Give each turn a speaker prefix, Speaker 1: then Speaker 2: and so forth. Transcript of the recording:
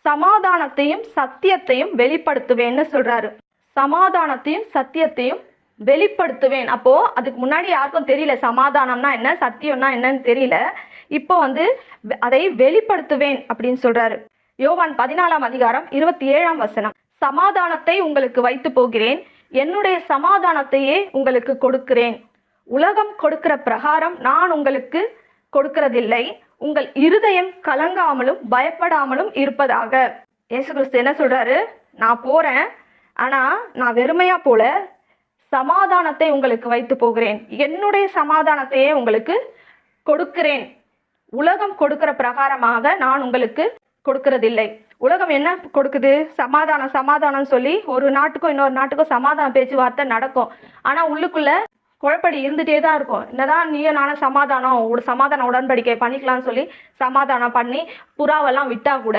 Speaker 1: சமாதானத்தையும் சத்தியத்தையும் வெளிப்படுத்துவேன்னு சொல்றாரு. சமாதானத்தையும் சத்தியத்தையும் வெளிப்படுத்துவேன். அப்போ அதுக்கு முன்னாடி யாருக்கும் தெரியல சமாதானம்னா என்ன, சத்தியம்னா என்னன்னு தெரியல. இப்போ அதை வெளிப்படுத்துவேன் அப்படின்னு சொல்றாரு. யோவான் 14:27 சமாதானத்தை உங்களுக்கு வைத்து போகிறேன், என்னுடைய சமாதானத்தையே உங்களுக்கு கொடுக்கிறேன். உலகம் கொடுக்கிற பிரகாரம் நான் உங்களுக்கு கொடுக்கிறதில்லை. உங்கள் இருதயம் கலங்காமலும் பயப்படாமலும் இருப்பதாக. இயேசு கிறிஸ்து என்ன சொல்றாரு? நான் போறேன், ஆனா நான் வெறுமையா போல, சமாதானத்தை உங்களுக்கு வைத்து போகிறேன், என்னுடைய சமாதானத்தையே உங்களுக்கு கொடுக்கிறேன். உலகம் கொடுக்கிற பிரகாரமாக நான் உங்களுக்கு கொடுக்கறதில்லை. உலகம் என்ன கொடுக்குது? சமாதானம் சமாதானம் சொல்லி ஒரு நாட்டுக்கும் இன்னொரு நாட்டுக்கும் சமாதான பேச்சுவார்த்தை நடக்கும். ஆனா உள்ளுக்குள்ள குழப்படி இருந்துட்டே தான் இருக்கும். என்னதான் நீயும் நானும் சமாதான உடன்படிக்கை பண்ணிக்கலாம்னு சொல்லி சமாதானம் பண்ணி புறாவெல்லாம் விட்டா கூட